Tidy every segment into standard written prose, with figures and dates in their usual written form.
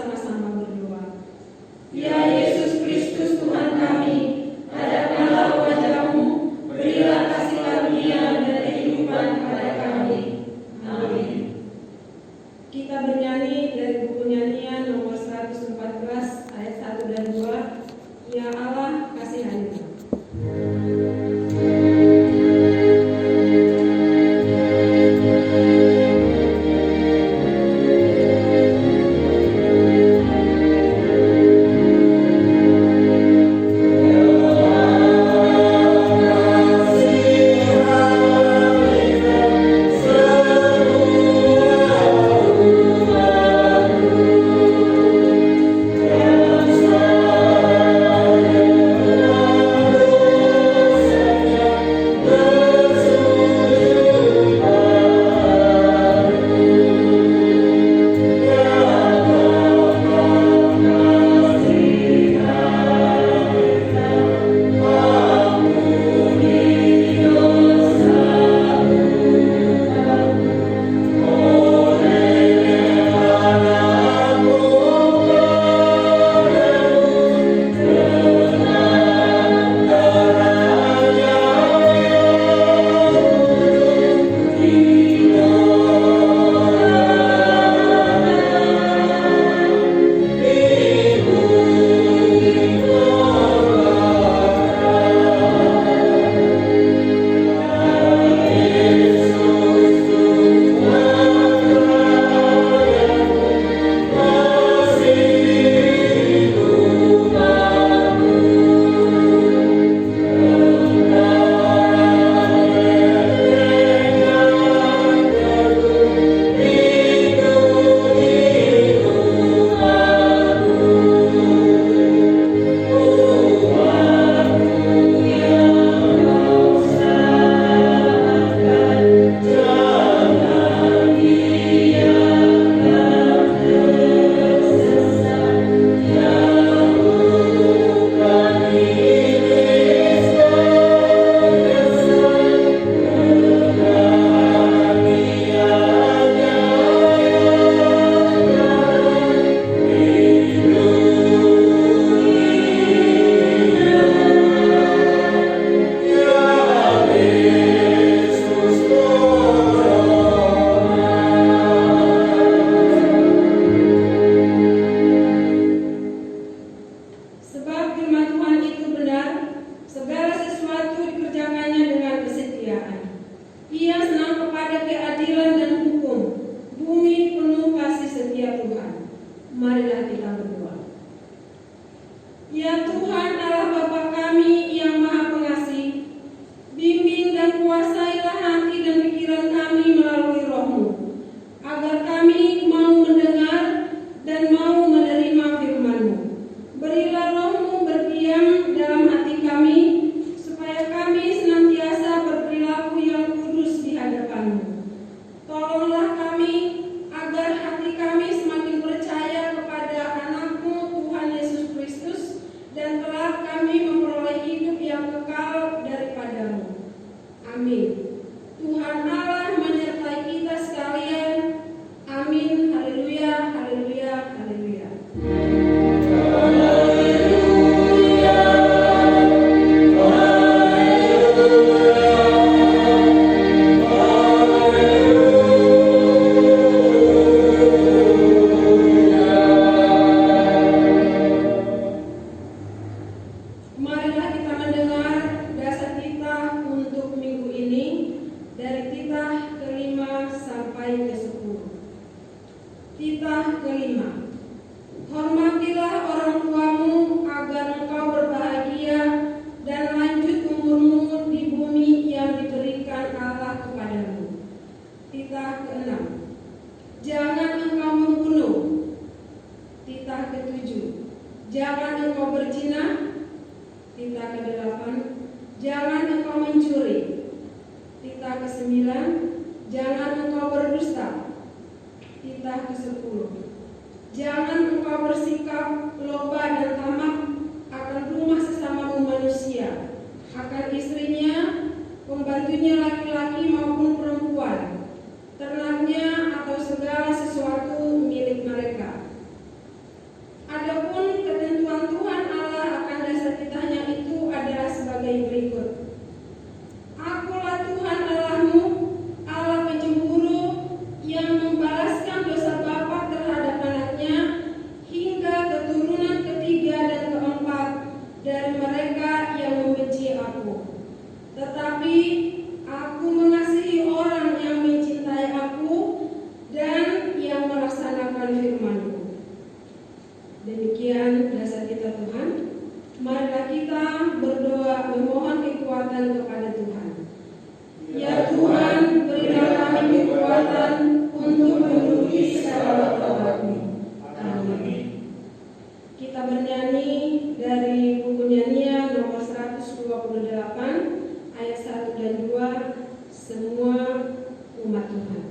bersama-sama berdoa. Ya Yesus Kristus Tuhan kami, hadapkanlah wajah-Mu, berilah kasih karunia dan kehidupan pada kami. Amin. Kita bernyanyi dari buku nyanyian nomor 114 ayat 1 dan 2. Ya Allah, kasihanilah. Pembantunya laki-laki maupun perempuan, ternaknya atau segala sesuatu milik mereka. umat Tuhan.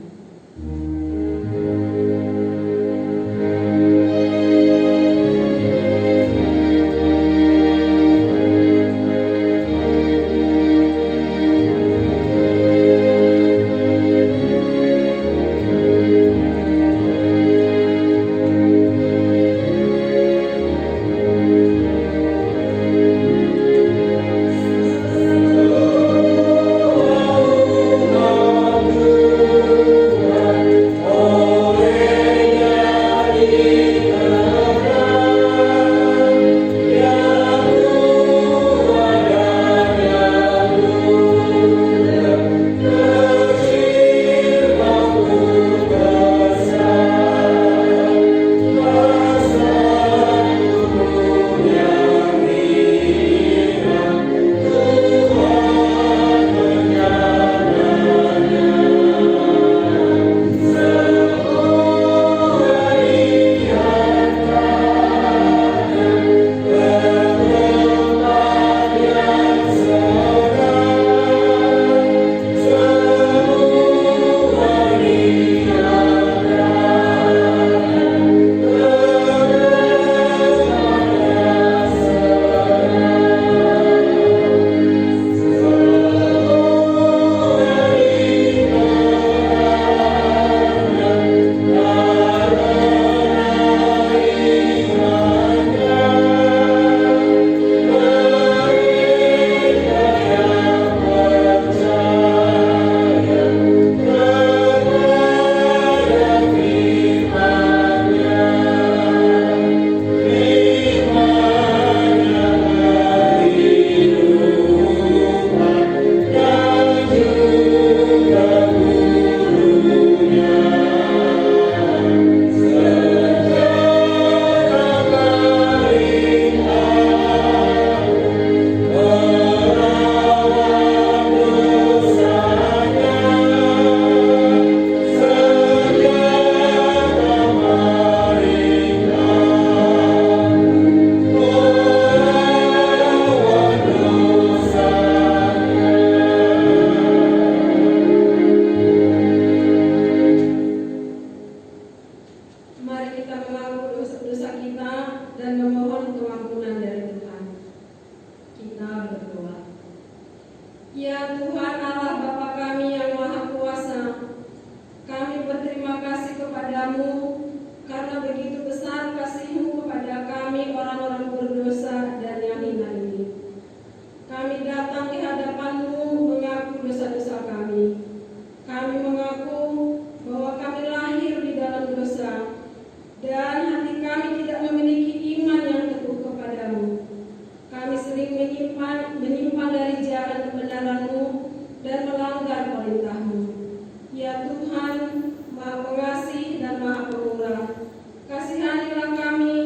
Ya Tuhan Allah Bapa kami yang Maha Kuasa, kami berterima kasih kepadamu karena begitu besar kasih-Mu kepada kami orang-orang berdosa dan yang hina ini. Kami datang di hadapan-Mu mengaku dosa-dosa kami. Kami mengaku bahwa kami lahir di dalam dosa dan hati kami tidak memiliki iman yang teguh kepadamu. Kami sering menyimpang dari jalan kebenaran-Mu dan melanggar perintah-Mu. Ya Tuhan, Maha Pengasih dan Maha Pemurah, kasihanilah kami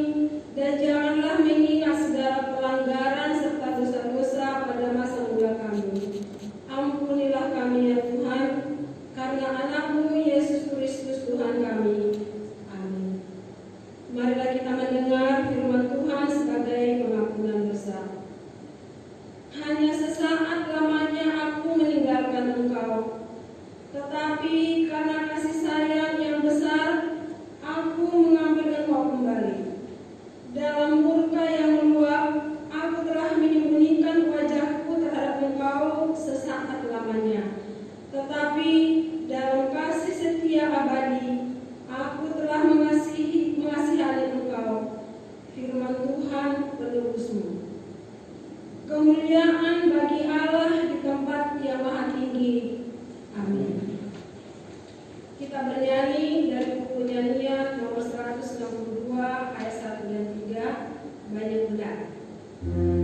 dan janganlah mengingat segala pelanggaran serta dosa-dosa pada masa muda kami. Ampunilah kami ya Tuhan, karena anak-Mu Yesus Kristus Tuhan kami. Amin. Marilah kita mendengar firman Tuhan sebagai pengampunan dosa. Hanya sesaat lamanya aku meninggalkan Engkau, tetapi karena kasih sayang yang besar, aku mengambil Engkau kembali. Dalam murka yang meluap, aku telah menyembunyikan wajahku terhadap Engkau sesaat lamanya. Tetapi dalam kasih setia abadi, aku telah mengasihani Engkau. Firman Tuhan penebus-Mu. Kemuliaan bagi Allah di tempat yang maha tinggi. Amin. Kita bernyanyi dari buku nyanyian nomor 162 ayat 1 dan 3, banyak bulan. Oh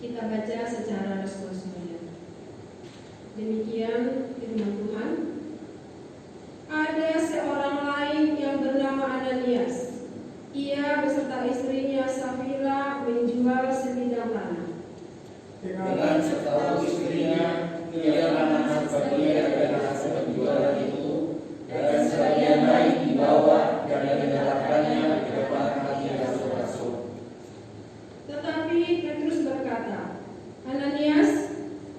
Kita baca secara responsif. Demikian firman Tuhan. Ada seorang lain yang bernama Ananias. Ia beserta istrinya Safira menjual sebidang tanah. Dengan setahu istrinya, ia menanam sebagian dari hasil penjualan itu, dan sebagian lain dibawa dan diletakkannya di depan hati rasul-rasul. Tetapi Petrus berkata, Ananias,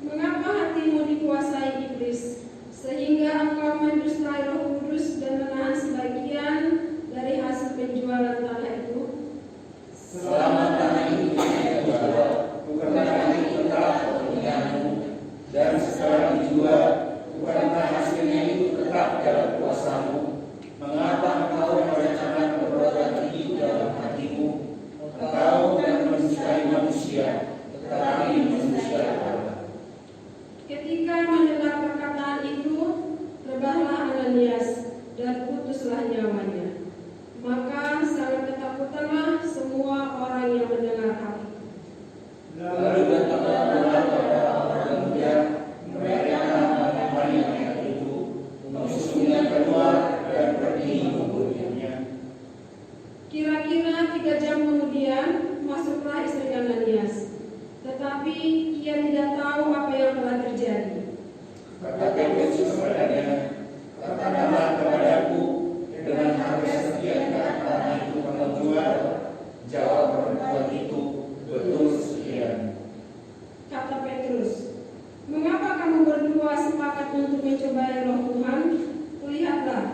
mengapa hatimu dikuasai iblis, sehingga engkau mendustai Roh Kudus dan menahan sebagian dari hasil penjualan tanah itu? Selama tanah itu dijual, bukankah itu tetap kepunyaanmu, dan setelah dijual, bukankah hasilnya itu tetap dalam kuasamu? Mengapa engkau merencanakan perbuatan itu dalam hatimu? Engkau bukan mendustai manusia, tetapi mendustai Allah. Ketika mendengar perkataan itu, rebahlah Ananias dan putuslah nyawanya. Maka sangat ketakutanlah semua orang yang mendengar hal itu. Lalu datanglah kepada orang muda, mereka menemani ayat itu, mengusungnya keluar dan pergi membunuhnya. Kira-kira 3 jam kemudian masuklah istri Ananias, tetapi ia tidak tahu apa yang telah terjadi. Kata Petrus kepadanya, katakanlah kepadaku, dengan harga sekian tanah itu kamu jual? Jawab perempuan itu, betul sekian. Kata Petrus, mengapa kamu berdua sepakat untuk mencobai Roh Tuhan? Lihatlah,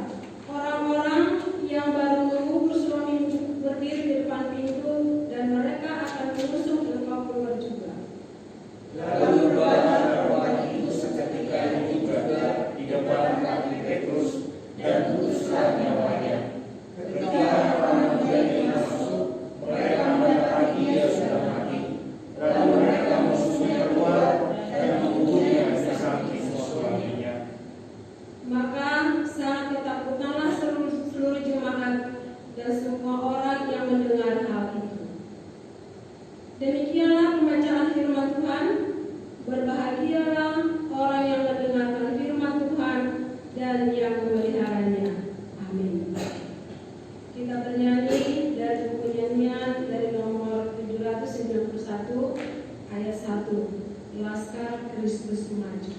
orang-orang yang baru mengubur suami berdiri di depan pintu, dan mereka akan mengusung engkau keluar juga. Lalu berbalah perempuan itu seketika itu juga di depan kaki Petrus, dan putuslah nyawanya. Ketika orang muda itu masuk, mereka mendapati dia sudah mati. Lalu mereka musuhnya keluar dan menguburnya di samping suaminya. Maka sangat ketakutanlah seluruh jemaat dan semua orang yang mendengar hal itu. Demikianlah pembacaan firman Tuhan. Berbahagialah orang yang mendengarkan firman Tuhan dan yang memeliharanya. Amin. Kita bernyanyi dari buku nyanyian dari nomor 791 ayat 1, Laskar Kristus Maju.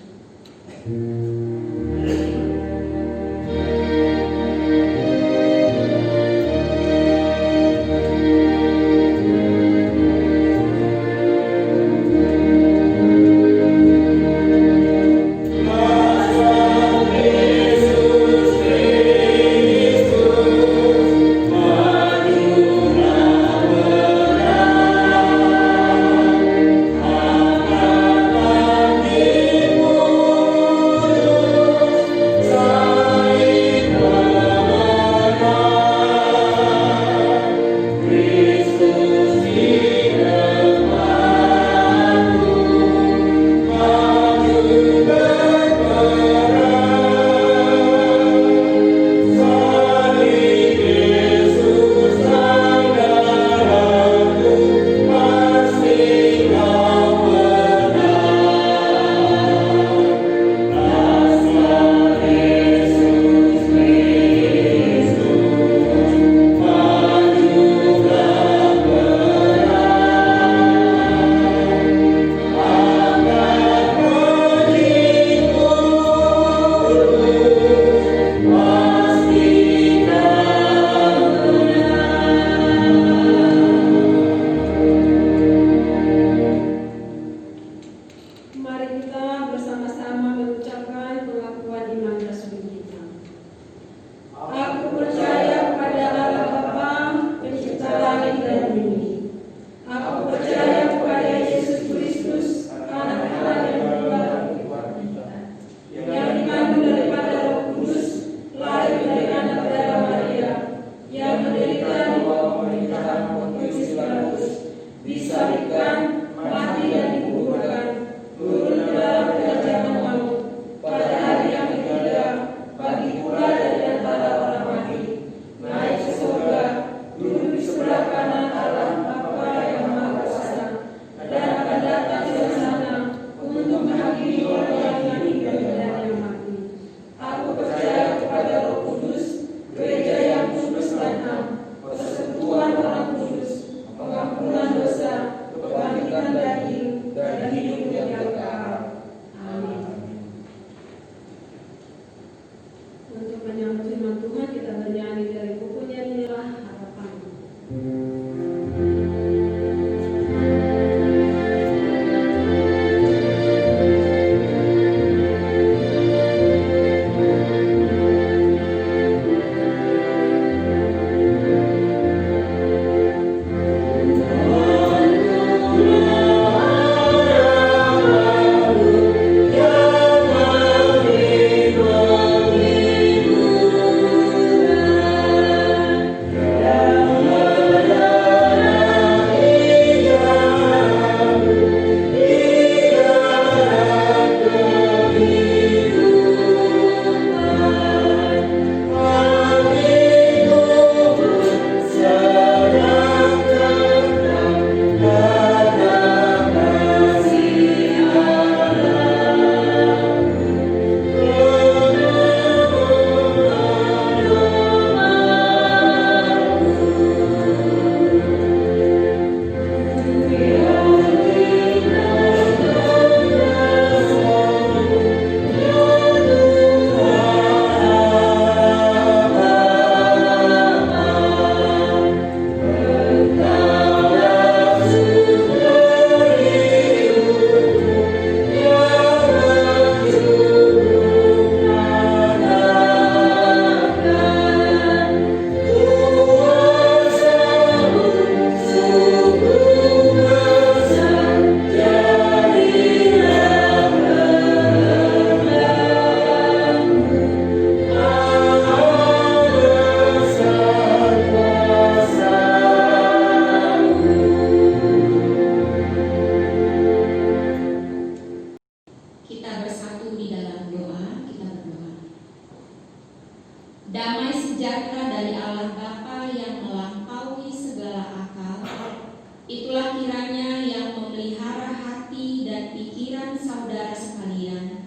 kehadirannya yang memelihara hati dan pikiran saudara sekalian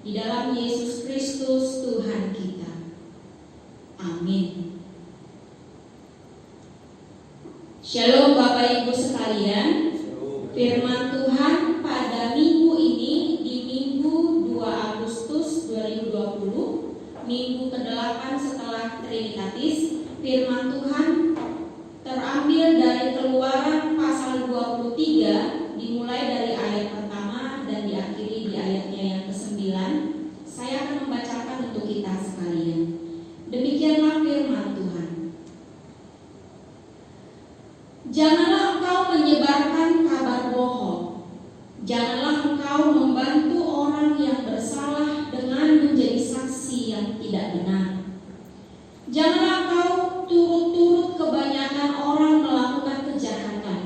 di dalam Yesus Kristus Tuhan kita. Amin. Shalom Bapak Ibu sekalian. Firman Tuhan pada minggu ini di Minggu 2 Agustus 2020, minggu ke-8 setelah Trinitatis. Firman Tuhan terambil dari Keluaran pasal 23, dimulai dari ayat pertama dan diakhiri di ayatnya yang ke-9. Saya akan membacakan untuk kita sekalian. Demikianlah firman Tuhan. Janganlah engkau menyebarkan kabar bohong. Janganlah engkau membantu orang yang bersalah dengan menjadi saksi yang tidak benar. Janganlah engkau turut-turut kebanyakan orang melakukan kejahatan,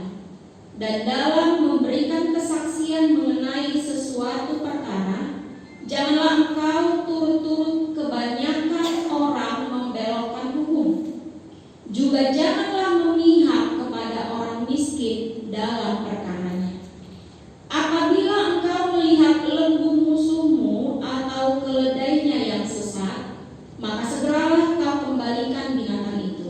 dan dalam memberikan kesaksian mengenai sesuatu perkara, janganlah engkau turut-turut kebanyakan orang membelokkan hukum. Juga janganlah memihak kepada orang miskin dalam perkaranya. Apabila engkau melihat lembu musuhmu atau keledainya yang sesat, maka segeralah kau kembalikan binatang itu.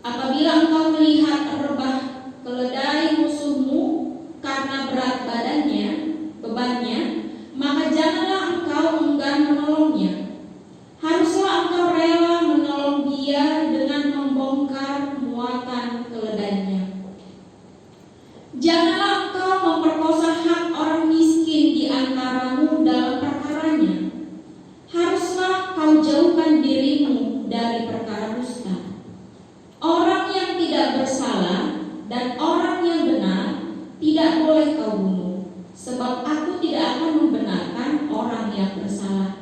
Apabila engkau melihat rebah keledai musuhmu karena berat bebannya, maka janganlah engkau enggan menolongnya. Haruslah engkau rela menolong dia dengan membongkar muatan keledainya. Janganlah engkau memperkosa hak orang miskin di antaramu dalam perkaranya. Haruslah kau jauhkan dirimu dari perkara dusta. Orang yang tidak bersalah dan orang yang benar tidak boleh kau bunuh, sebab aku tidak akan membenarkan orang yang bersalah.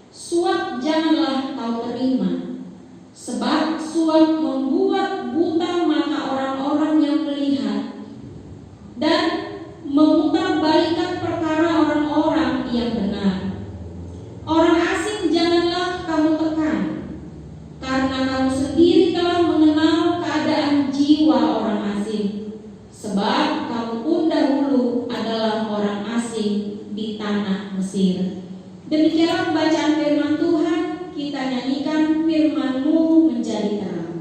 Suap janganlah kau terima, sebab suap membuat buta mata orang-orang yang melihat dan memutarbalikkan perkara orang-orang yang benar. Orang asing janganlah kamu tekan, karena kamu sendiri telah mengenal keadaan jiwa orang asing, sebab kamu pun dahulu adalah orang asing di tanah Mesir. Demikianlah bacaan firman Tuhan. Kita nyanyikan firman-Mu menjadi terang.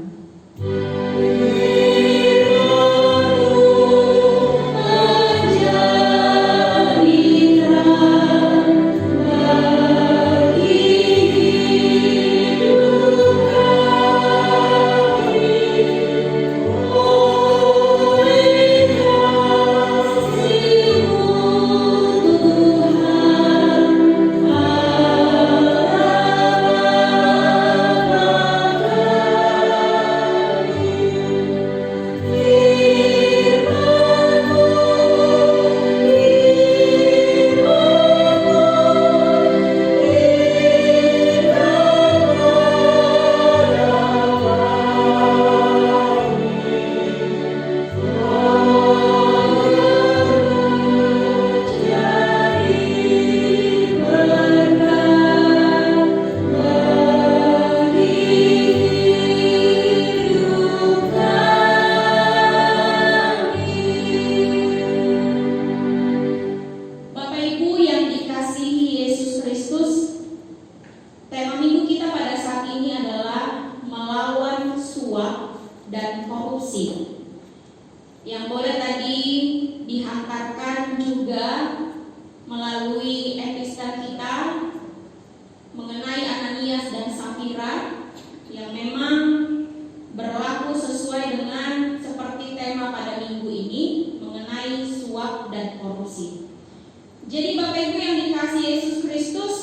Jadi Bapak Ibu yang dikasihi Yesus Kristus,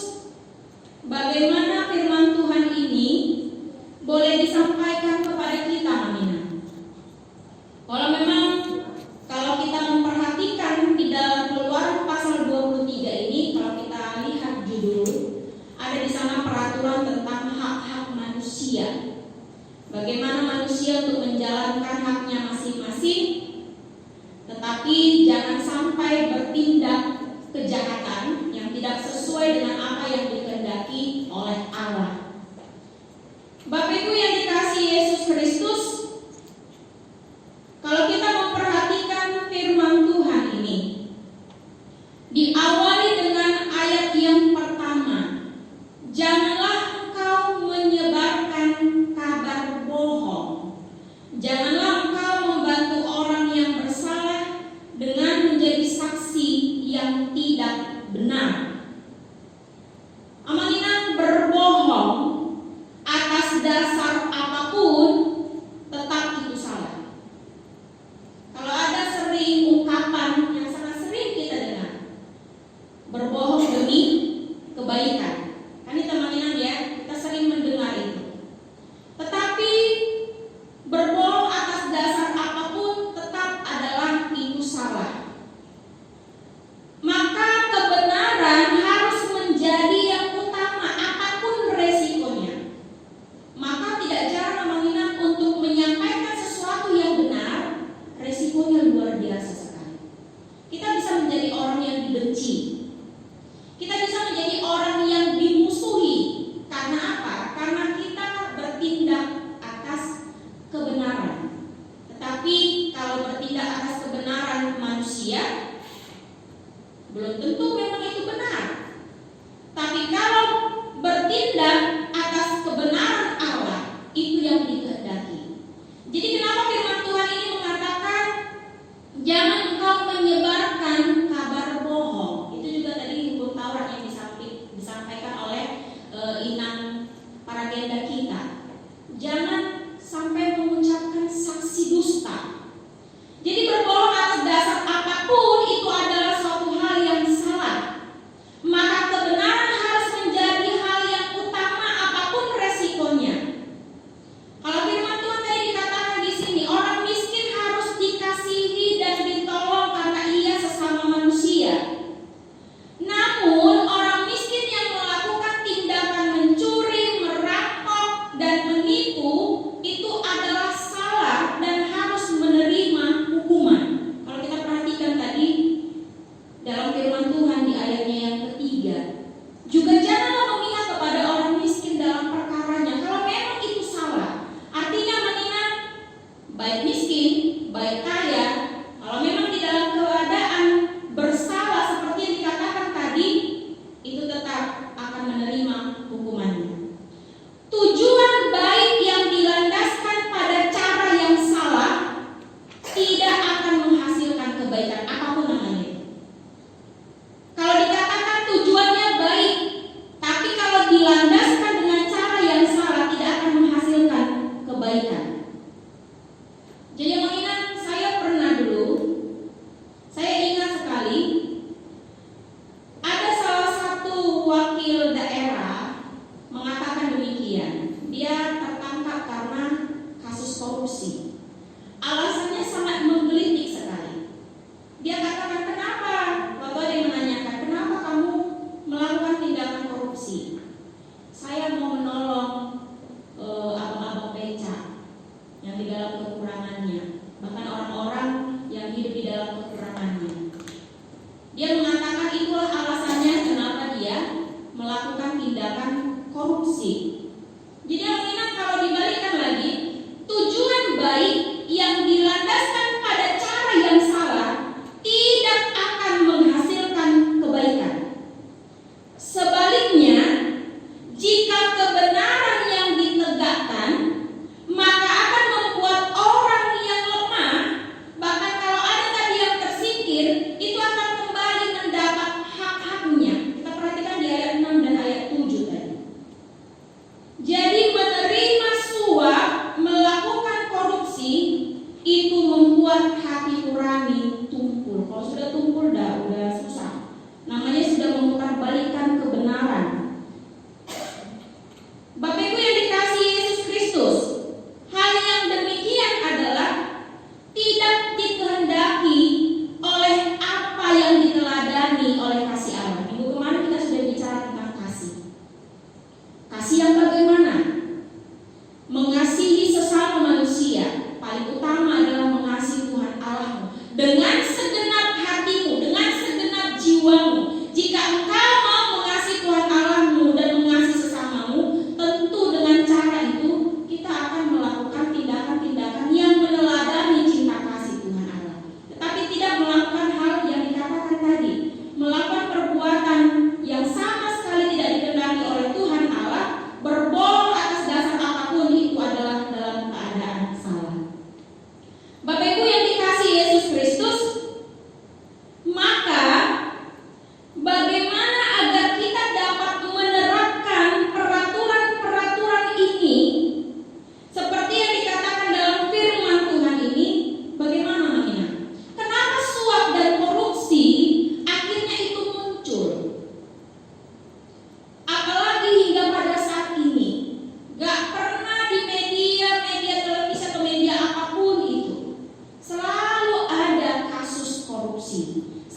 bagaimana firman Tuhan ini boleh disampaikan kepada kita, Mamina? Kalau kita memperhatikan di dalam Keluaran pasal 23 ini, kalau kita lihat judul, ada di sana peraturan tentang hak-hak manusia. Bagaimana manusia untuk menjalankan haknya masing-masing, tetapi jangan sampai bertindak kejahatan yang tidak sesuai dengan apa yang dikehendaki oleh Allah. Bapak Ibu yang dikasihi Yesus Kristus, kalau kita memperhatikan firman benar. Amanina berbohong atas dasar apapun tetap itu salah. Kalau ada sering ungkapan yang sangat sering kita dengar, berbohong demi kebaikan. Kan itu teman-teman ya, kita sering mendengar itu. Tetapi berbohong atas dasar apapun tetap adalah itu salah. Maka kebenaran harus menjadi yang utama apapun resikonya. Maka tidak jarang teman-teman untuk menyampaikan sesuatu yang benar, resikonya luar biasa sekali. Kita bisa menjadi orang yang dibenci. Kita bisa menjadi orang yang dimusuhi. Karena apa? Karena kita bertindak atas kebenaran. Tetapi kalau bertindak atas kebenaran manusia, belum tentu memang itu benar. Tapi kalau bertindak atas kebenaran Allah, itu yang dikehendaki. Jadi kenapa firman Tuhan ini mengatakan jangan engkau menyebarkan kabar bohong. Itu juga tadi hukum Taurat yang disampaikan oleh inang paragenda kita. Jangan sampai mengucapkan saksi dusta. Jadi berbohong atas dasar apapun itu adalah suatu hal yang salah.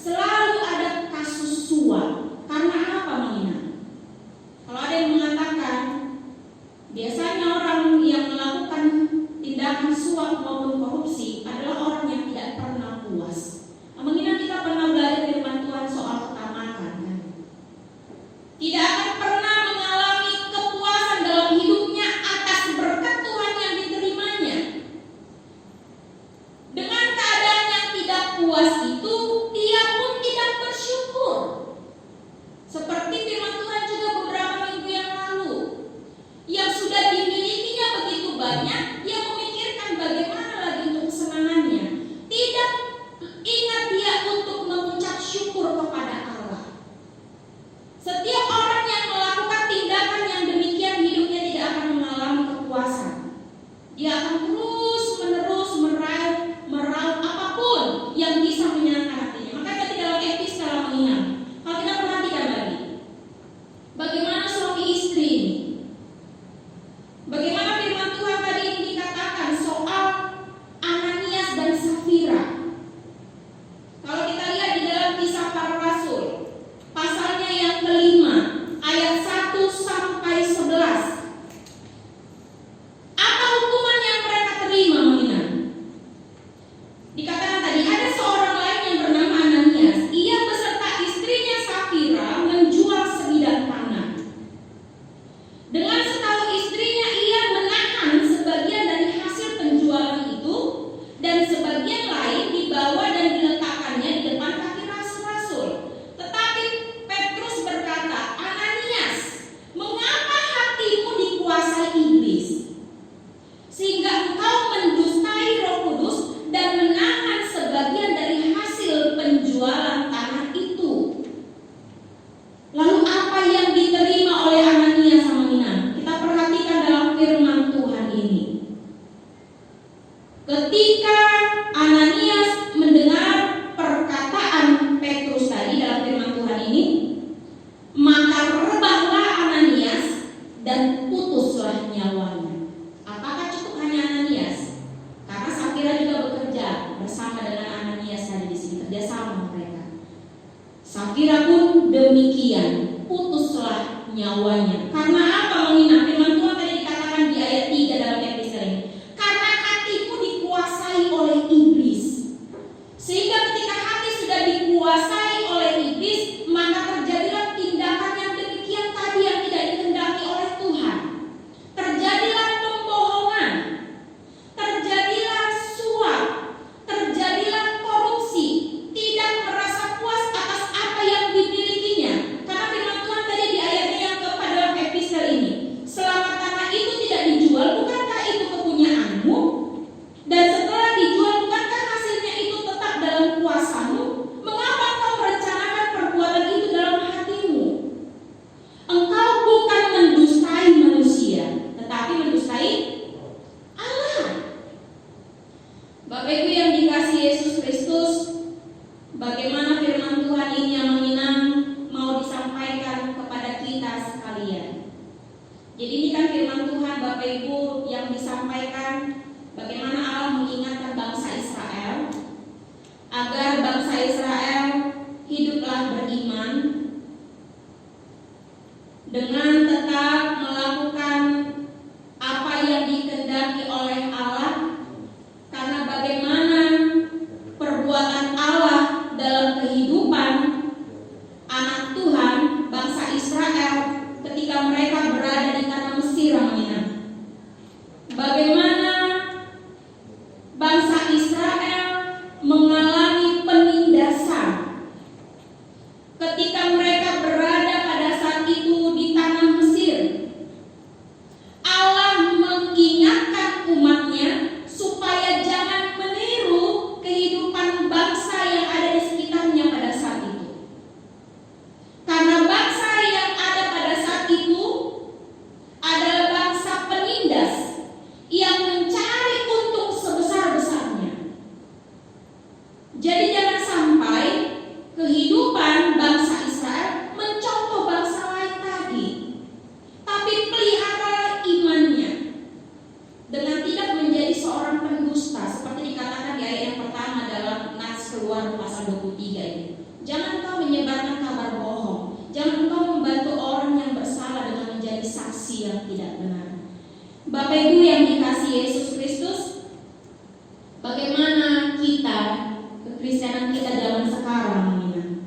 selalu ada kasus suap. Karena apa, Menginang? Kalau ada yang mengatakan biasanya orang yang melakukan tindakan suap maupun korupsi adalah orang yang tidak pernah puas. Mengingat kita pernah belajar firman Tuhan soal ketamakan, kan? Tidak akan pernah mengalami kepuasan dalam hidupnya atas berkat Tuhan yang diterimanya. Dengan keadaan yang tidak puas itu, dia pun tidak bersyukur. Seperti firman Tuhan juga beberapa minggu yang lalu, yang sudah dimilikinya begitu banyak, dia memikirkan bagaimana lagi untuk kesenangannya. Tidak ingat dia untuk mengucap syukur kepada Allah. Setiap orang yang melakukan tindakan yang demikian, hidupnya tidak akan mengalami kepuasan. Dia akan terus-menerus meraup apapun yang bisa menyenangkan hatinya. Maka tadi dalam episode Menginang, kalau kita perhatikan lagi, bagaimana suami istri ini, bagaimana firman Tuhan tadi ini dikatakan soal Ananias dan Safira. Kalau kita lihat di dalam Kisah Para Rasul, pasalnya yang kelima, ayat 1 sampai 11. Apa hukuman yang mereka terima, Menginang? Dikatakan tadi ada seorang lain yang bernama Ananias. Ia beserta istrinya Safira menjual sebidang tanah. Dengan setahu istrinya, ia menahan sebagian dari hasil penjualan itu, dan sebagian lain dibawa dan diletakkannya di depan kaki rasul-rasul. Tetapi Petrus berkata, Ananias, mengapa hatimu dikuasai iblis, sehingga engkau mendustai Roh Kudus dan menahan sebagian dari hasil penjualan tanah itu? Lalu apa yang diterima oleh Ananias sama Menginang? Kita perhatikan dalam firman Tuhan ini. Ketika Ananias mendengar perkataan Petrus tadi dalam firman Tuhan ini, maka rebahlah Ananias dan putuslah nyawanya. Apakah cukup hanya Ananias? Karena Safira juga bekerja bersama dengan Ananias tadi di sini, kerjasama mereka. Safira pun demikian, putuslah nyawanya. Karena apa, Menginang? Firman Tuhan tadi dikatakan di ayat 3 dalam episode ini. Karena hatimu dikuasai oleh iblis. Sehingga ketika hati sudah dikuasai oleh iblis, maka terjadilah tindakan yang demikian tadi yang tidak dikehendaki oleh Tuhan. Terjadilah pembohongan, terjadilah suap, terjadilah korupsi, tidak merasa puas atas apa yang dimilikinya. Karena firman Tuhan tadi di ayatnya yang keempat dalam episode ini, selama tanah itu tidak dijual, bukankah itu kepunyaanmu? Dan setelah dijual, bukankah hasilnya itu tetap dalam kuasamu? Mengapa kau merencanakan perbuatan itu dalam hatimu? Engkau bukan mendustai manusia, tetapi mendustai Allah. Bapak Ibu yang dikasihi Yesus Kristus, bagaimana firman Tuhan ini yang Menginang mau disampaikan kepada kita sekalian. Jadi ini kan firman Tuhan Bapak Ibu yang disampaikan bagaimana Allah mengingatkan bangsa Israel agar bangsa Israel hiduplah beriman dengan tetap melakukan apa yang dikehendaki oleh Allah. Karena bagaimana perbuatan Allah dalam Bapak Ibu yang dikasihi Yesus Kristus, bagaimana kita, kekristenan kita zaman sekarang ini?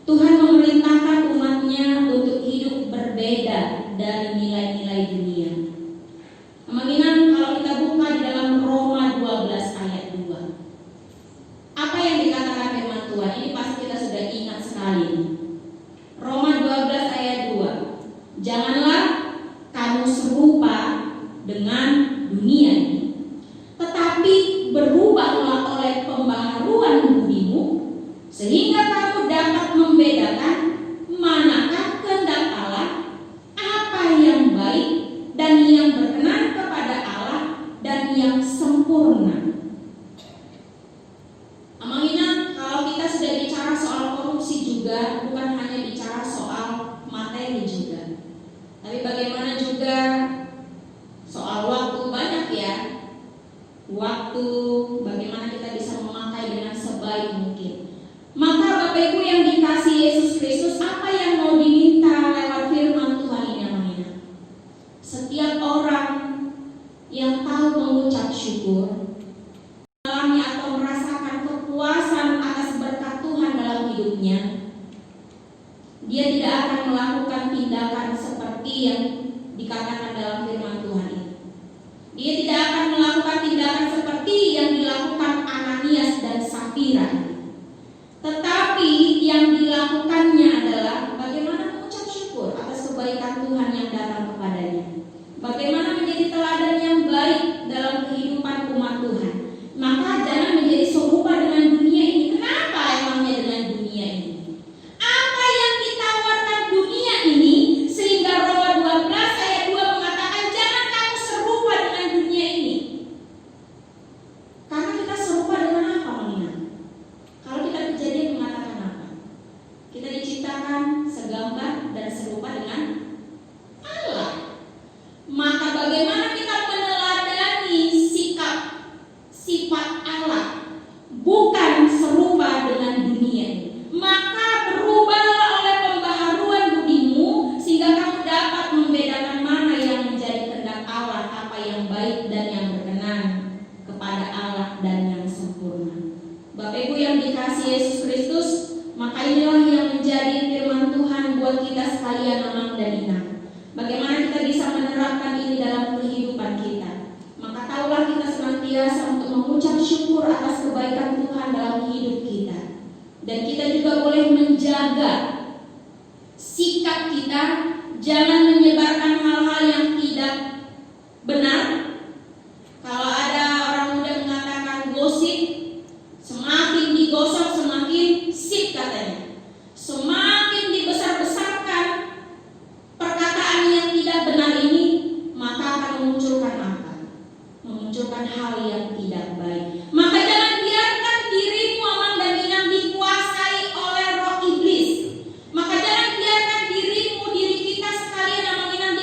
Tuhan memerintahkan umatnya untuk hidup berbeda dari nilai-nilai dunia. Mengingat kalau kita buka di dalam Roma 12 ayat 2, apa yang dikatakan firman Tuhan? Ini pasti kita sudah ingat sekali. Roma 12 ayat 2, janganlah kamu serupa dengan dunia ini, tetapi berubahlah oleh pembaharuan budimu, sehingga kamu dapat membedakan manakah kehendak Allah, apa yang baik dan yang berkenan kepada Allah dan yang sempurna. Mengingat kalau kita sudah bicara soal korupsi juga bukan hanya bicara soal materi juga, tapi bagaimana juga soal waktu. Banyak ya waktu, bagaimana kita bisa memakai dengan sebaik mungkin. Maka Bapak Ibu yang dikasihi Yesus Kristus, apa yang mau diminta lewat firman Tuhan ini namanya? Setiap orang yang tahu mengucap syukur, mengalami atau merasakan kepuasan atas berkat Tuhan dalam hidupnya, dia tidak akan melakukan tindakan seperti yang dikatakan dalam firman Tuhan ini. Dia tidak akan melakukan tindakan seperti yang dilakukan Ananias dan Safira. Tetapi yang dilakukannya adalah bagaimana mengucap syukur atas kebaikan Tuhan yang datang kepadanya. Bagaimana menjadi teladan yang baik dalam kehidupan umat Tuhan. Maka jangan menjadi serupa dengan dunia ini. Kenapa emangnya dengan dunia ini? Apa yang ditawarkan dunia ini sehingga Roma 12 ayat 2 mengatakan jangan kamu serupa dengan dunia ini. Karena kita serupa dengan apa mengingat? Kalau kita Kejadian mengatakan apa? Kita diciptakan segambar dan serupa dengan Allah. Maka bagaimana kita meneladani sikap sifat Allah, bukan serupa dengan dunia ini. Maka berubahlah oleh pembaharuan budimu, sehingga kamu dapat membedakan mana yang menjadi kehendak Allah, apa yang baik dan yang berkenan kepada Allah dan yang sempurna. Bapak Ibu yang dikasihi Yesus Kristus, maka inilah yang menjadi firman Tuhan buat kita sekalian anak dan inang. Bagaimana kita bisa menerapkan ini dalam kehidupan kita? Maka taulah kita senantiasa untuk mengucap syukur atas kebaikan Tuhan dalam hidup kita. Dan kita juga boleh menjaga sikap kita, jangan menyebarkan hal-hal yang tidak benar. Kalau ada orang muda mengatakan gosip, semakin digosok semakin sip katanya. Semakin dibesar-besarkan perkataan yang tidak benar ini, maka akan memunculkan apa? Memunculkan hal yang tidak baik. Maka jangan biarkan dirimu amang dan inang dikuasai oleh roh iblis. Maka jangan biarkan diri kita sekalian amang inang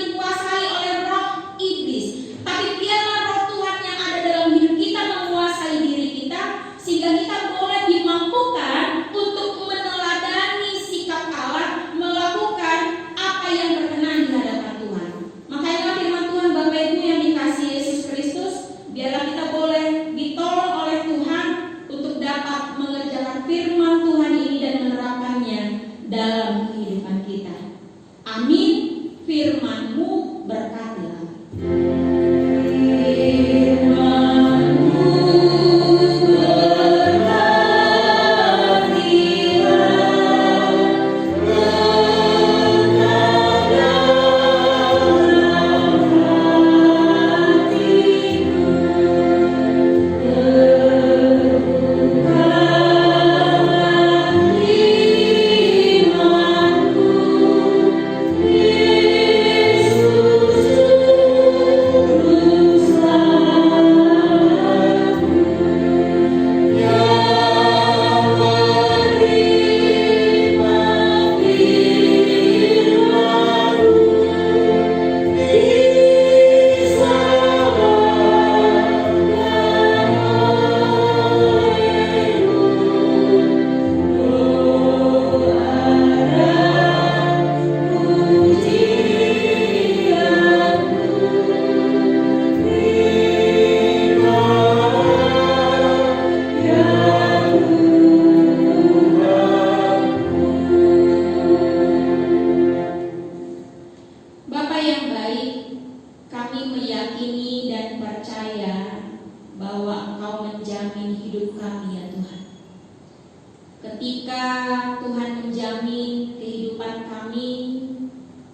Jika Tuhan menjamin kehidupan kami,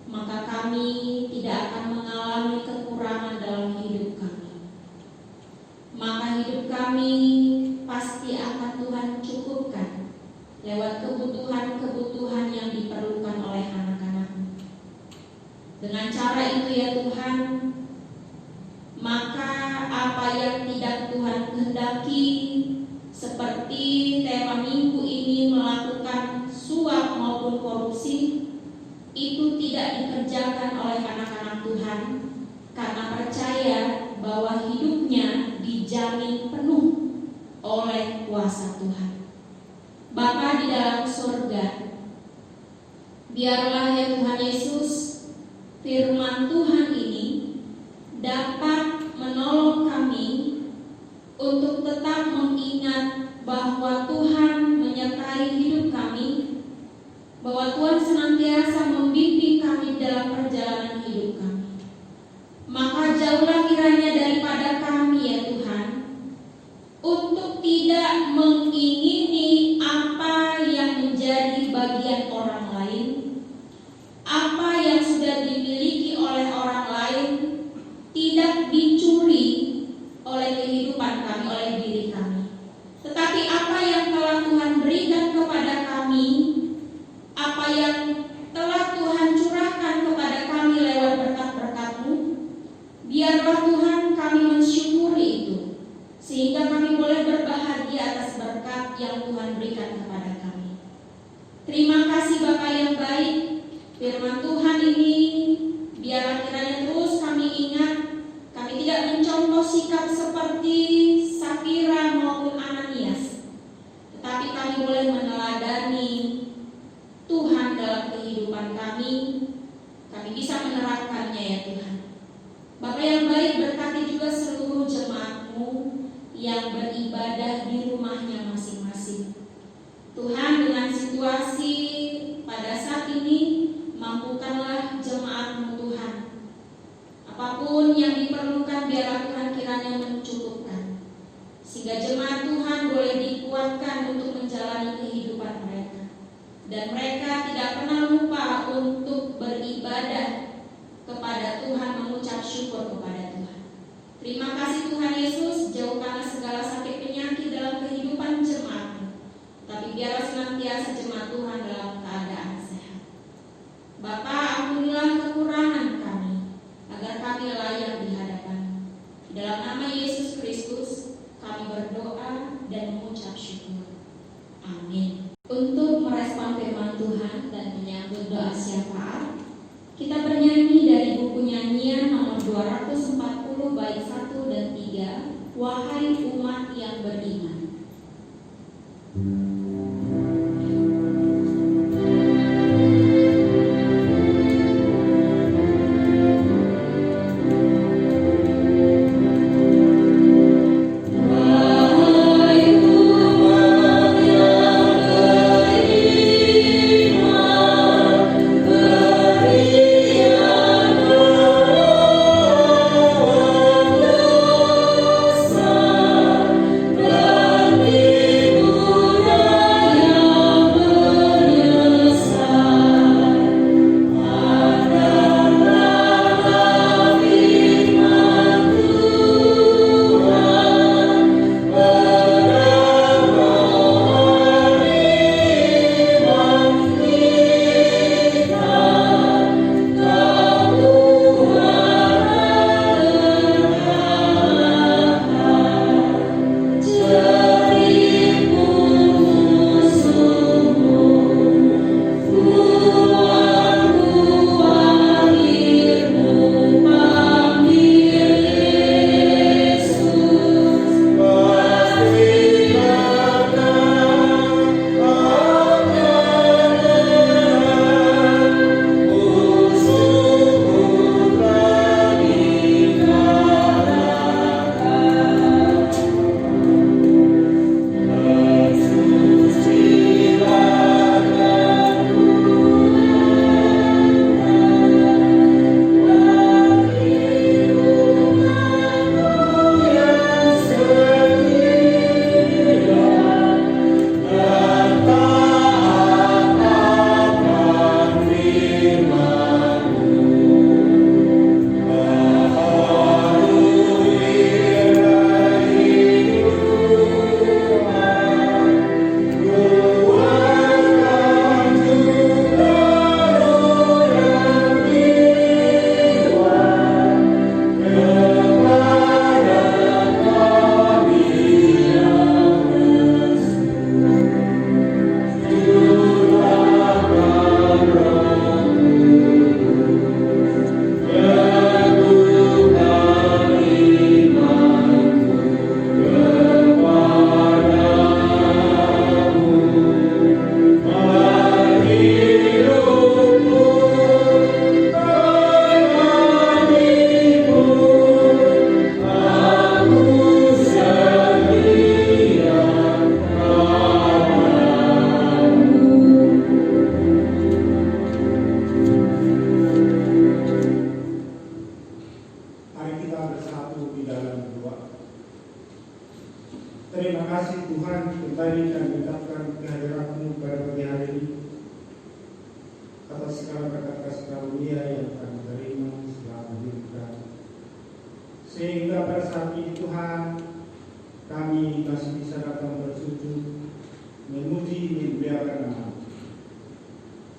maka kami tidak akan mengalami kekurangan dalam hidup kami. Maka hidup kami pasti akan Tuhan cukupkan lewat kebutuhan-kebutuhan yang diperlukan oleh anak-anak-Mu. Dengan cara itu ya Tuhan, maka apa yang tidak Tuhan kehendaki, seperti tema minggu ini melakukan suap maupun korupsi, itu tidak dikerjakan oleh anak-anak Tuhan karena percaya bahwa hidupnya dijamin penuh oleh kuasa Tuhan. Bapa di dalam surga, biarlah ya Tuhan Yesus, firman Tuhan ini dapat menolong kami untuk tetap mengingat bahwa Tuhan menyertai hidup kami, bahwa Tuhan senantiasa membimbing kami dalam perjalanan hidup kami. Maka jauhlah kiranya daripada kami ya Tuhan, untuk tidak mengingini apa yang menjadi bagian orang lain, apa yang sudah dimiliki oleh orang lain, tidak dicuri oleh kehidupan kami, oleh diri kami. Tetapi apa yang telah Tuhan berikan kepada kami, apa yang telah Tuhan curahkan kepada kami lewat berkat-berkat-Mu, biarlah Tuhan kami mensyukuri itu, sehingga kami boleh berbahagia atas berkat yang Tuhan berikan kepada kami. Terima kasih Bapa yang baik, firman Tuhan ini biarlah kiranya terus kami ingat. Kami tidak mencontoh sikap seperti Safira maupun Ananias, tetapi kami boleh meneladani Tuhan dalam kehidupan kami. Kami bisa menerapkannya ya Tuhan. Bapa yang baik, berkati juga seluruh jemaat-Mu yang beribadah di rumahnya masing-masing. Tuhan, dengan situasi pada saat ini, mampukanlah jemaat-Mu Tuhan. Apapun yang diperlukan, biarlah Tuhan kiranya mencukupkan, sehingga jemaat Tuhan boleh dikuatkan untuk menjalani kehidupan mereka, dan mereka tidak pernah lupa untuk beribadah kepada Tuhan, mengucap syukur kepada Tuhan. Terima kasih Tuhan Yesus, jauhkanlah segala sakit penyakit dalam kehidupan jemaat-Mu, tapi biarlah senantiasa jemaat Tuhan dalam keadaan sehat. Bapa, ampunilah kekurangan kami, agar kami layak di hadapan-Mu. Dalam nama Yesus Kristus kami berdoa dan mengucap syukur. Amin. Untuk merespon firman Tuhan dan menyambut doa syafaat, kita bernyanyi dari buku nyanyian nomor 240 bait 1 dan 3, Wahai Umat yang Beriman. Love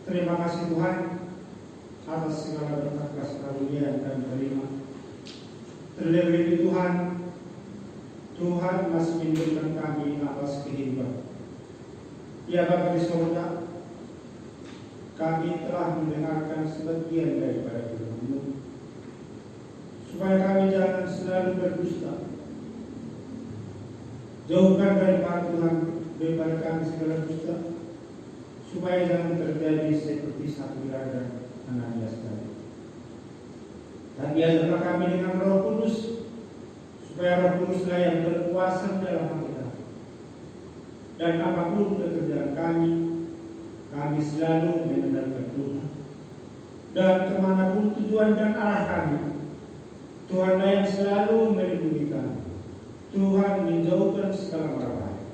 Terima kasih Tuhan atas segala berkat kasih karunia yang kami terima. Terlebih Tuhan, Tuhan masih memberikan kami nafas kehidupan. Ya Bapa di surga, kami telah mendengarkan sebagian daripada firman-Mu, supaya kami jangan selalu berdusta. Jauhkan daripada Tuhan, daripada kami segala dusta, supaya jangan terjadi seperti Safira dan Ananias tadi. Dan ajarlah kami dengan Roh Kudus, supaya Roh Kuduslah yang berkuasa dalam hati kami. Dan apapun pekerjaan kami selalu mengenalkan Tuhan. Dan kemanapun tujuan dan arah kami, Tuhanlah yang selalu melindungi kami. Tuhan menjauhkan segala mara bahaya.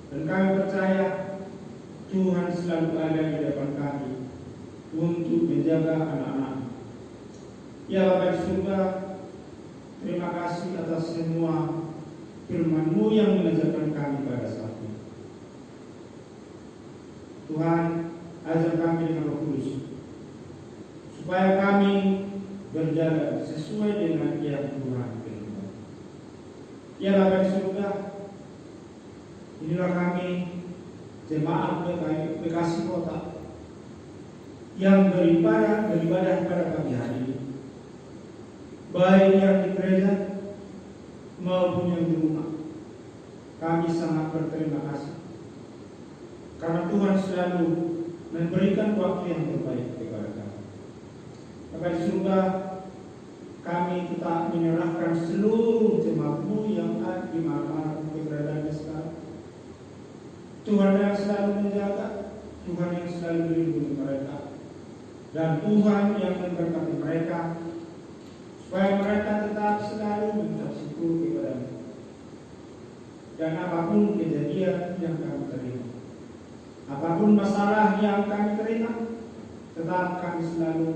Dan kami percaya Tuhan selalu ada di depan kami untuk menjaga anak-anak. Ya Bapa di surga, terima kasih atas semua firman-Mu yang mengajarkan kami pada saat ini. Tuhan, ajar kami dengan Roh Kudus, supaya kami berjalan sesuai dengan yang Tuhan firman. Ya Bapa di surga, inilah kami jemaat Bekasi Kota yang beribadah pada pagi hari ini, baik yang di gereja maupun yang di rumah. Kami sangat berterima kasih karena Tuhan selalu memberikan waktu yang terbaik kepada kami. Bapa di surga, kami tetap menyerahkan seluruh jemaat-Mu yang ada di mana-mana keberadaannya sekarang. Tuhan yang selalu menjaga, Tuhan yang selalu melindungi mereka, dan Tuhan yang memberkati mereka, supaya mereka tetap selalu mengucap syukur kepada-Mu. Dan apapun kejadian yang kami terima, apapun masalah yang kami terima, tetap kami selalu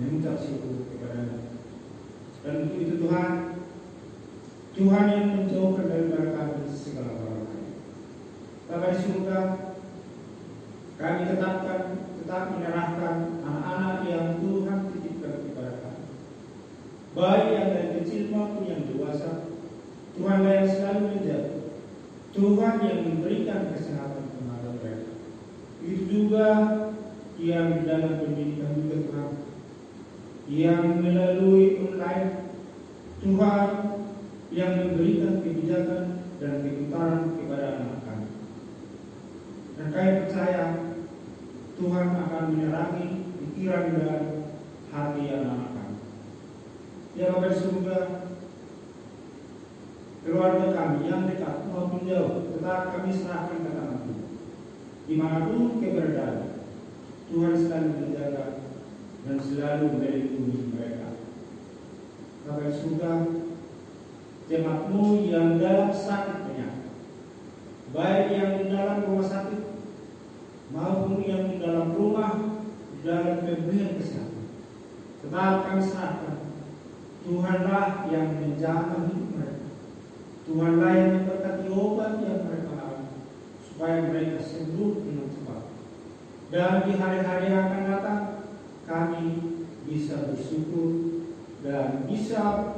mengucap syukur kepada-Mu. Dan untuk itu Tuhan yang menjauhkan daripada kami segala perkara. Bapa di surga, kami tetap menyerahkan anak-anak yang Tuhan titipkan kepada kami, baik yang dari kecil maupun yang dewasa. Tuhan yang selalu menjaga, Tuhan yang memberikan kesehatan kepada mereka. Itu juga yang di dalam pendidikan juga Tuhan, yang melalui online, Tuhan yang memberikan kebijakan dan kepintaran kepada anak kami. Dan kami percaya Tuhan akan menerangi pikiran dan hati anak-anak kami. Ya Bapa di surga, keluarga kami yang dekat maupun jauh, tetap kami serahkan ke tangan-Mu. Dimanapun keberadaan, Tuhan selalu menjaga dan selalu melindungi mereka. Bapa di surga, jemaat-Mu yang dalam sakit penyakit, baik yang di dalam rumah sakit maupun yang di dalam rumah, di dalam pemberian kesehatan, tetap kami serahkan. Tuhanlah yang menjaga hidup mereka, Tuhanlah yang memberkati obat yang mereka alami, supaya mereka sembuh dengan cepat. Dan di hari-hari yang akan datang, kami bisa bersyukur dan bisa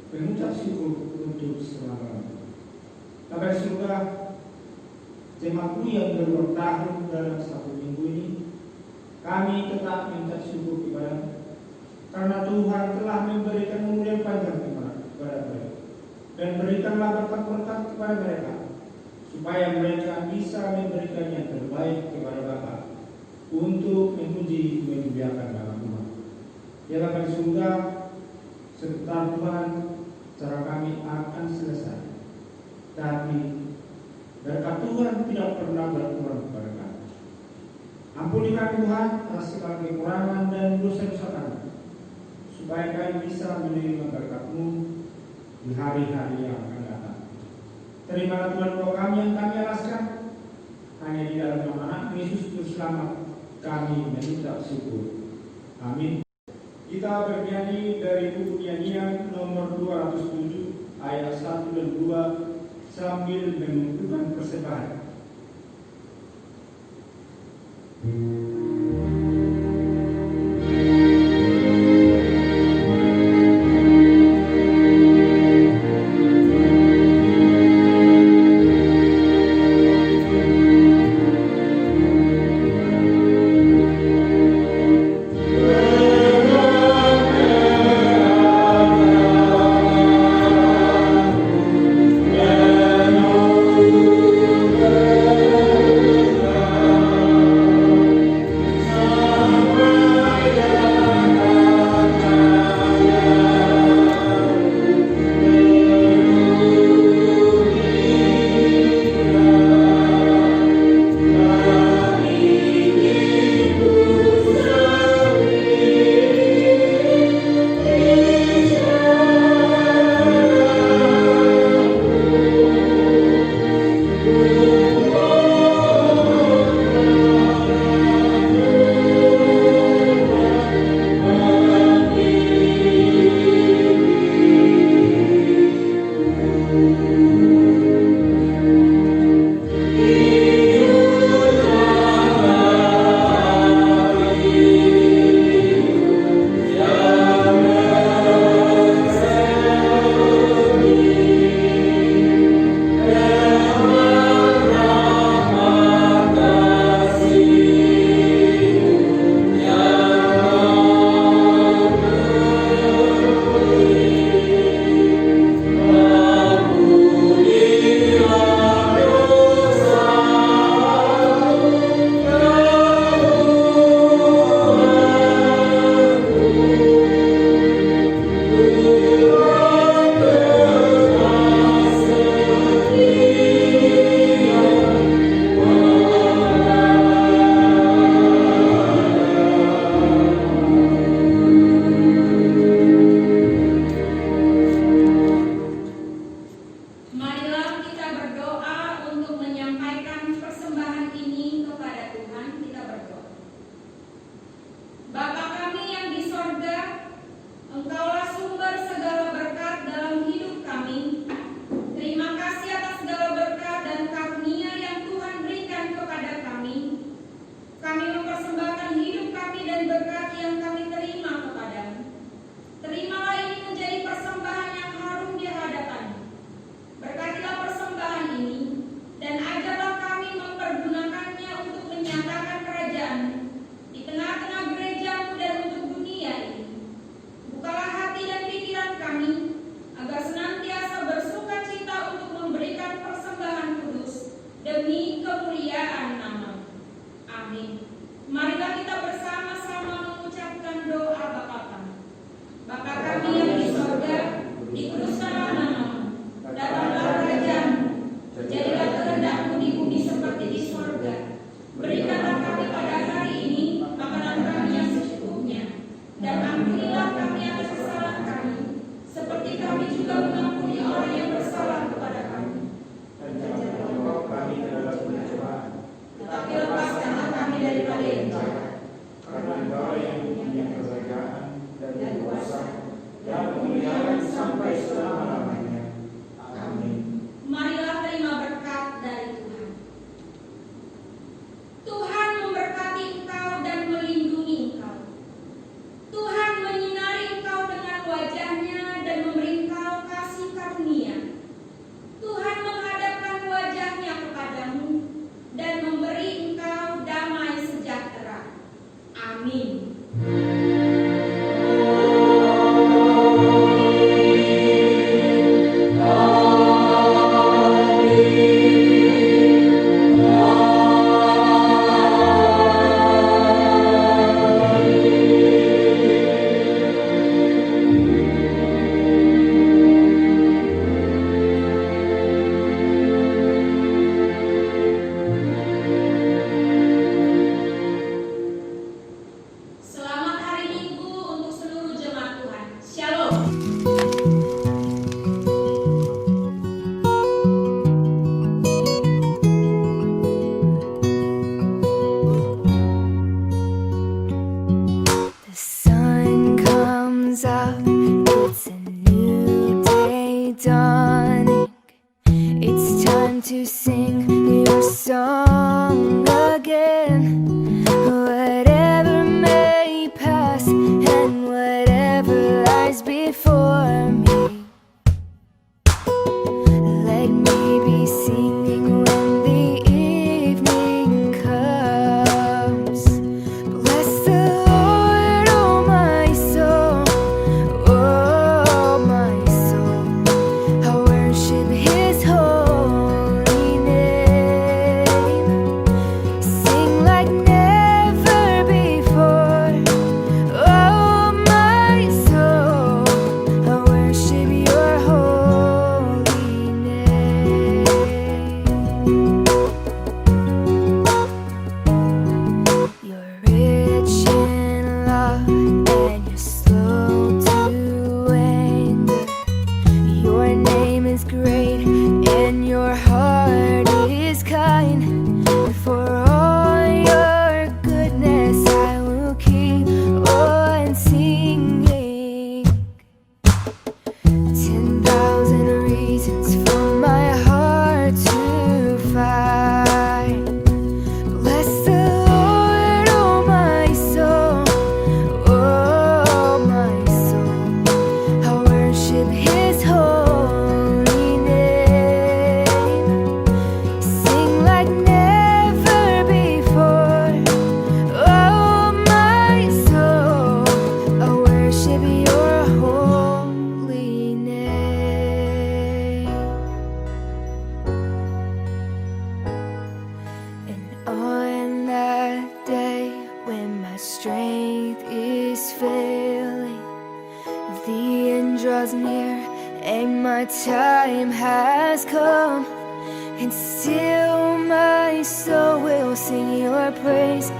mengucap syukur untuk selama-lamanya. Bapa di surga, jemaat-Mu yang bertahun dalam satu minggu ini, kami tetap minta syukur kepada-Mu, karena Tuhan telah memberikan umur yang panjang kepada mereka, dan berikanlah berkat-berkat kepada mereka, supaya mereka bisa memberikan yang terbaik kepada Bapa untuk memuji memuliakan nama Tuhan. Ya Bapa di surga, sebentar Tuhan, cara kami akan selesai, tapi berkat Tuhan tidak pernah berkurang kepada kami. Ampuni kami Tuhan atas segala kekurangan dan dosa-dosa kami, supaya kami bisa menerima berkat-Mu di hari-hari yang akan datang. Terimalah Tuhan doa kami yang kami alaskan, hanya di dalam nama Anak Yesus Juru Selamat kami mengucap syukur. Amin. Kita bernyanyi dari buku nyanyian nomor 207 ayat 1 dan 2 sambil mengumpulkan persembahan. Amin. Marilah kita bersama-sama mengucapkan doa Bapa kami. Bapa kami yang di sorga, dikuduskanlah namamu, datanglah kerajaanmu, jadilah kehendakmu di bumi seperti di sorga. Berikanlah kami pada hari ini makanan kami yang secukupnya, dan ampunilah kami atas kesalahan kami, seperti kami juga mengampuni orang yang bersalah kepada kami. Dan jangan membawa kami ke dalam pencobaan, Tetapi lepaskanlah kami daripada yang jahat. karena Engkau yang punya kerajaan dan kuasa dan kemuliaan sampai selama-lamanya. Amin. Marilah terima berkat dari Tuhan. Tuhan memberkati engkau dan melindungi engkau. Tuhan menyinari engkau dengan wajahnya dan memberi engkau kasih karunia. Tuhan menghadapkan wajahnya kepadamu dan memberi engkau damai sejahtera. Amin. Selamat hari Minggu untuk seluruh jemaat Tuhan. Shalom. The sun comes up, it's a new day dawning. It's time to sing your song again. Whatever may pass and whatever lies before me, let me be singing when the evening comes. Bless the Lord, oh my soul, oh my soul. I worship His holy name. Sing like never before, oh my soul. I worship Your holy name. You're rich in love and you're slow to anger. Your name is great and Your heart is kind. And for all Your goodness I will keep on singing. 10,000 reasons for my heart to find. Bless the Lord, oh my soul, oh my soul. I worship His holy name. Sing like never before, oh my soul. I worship Your holy name. And on that day when my strength is failing, the end draws near and my time has come, and still my soul will sing Your praise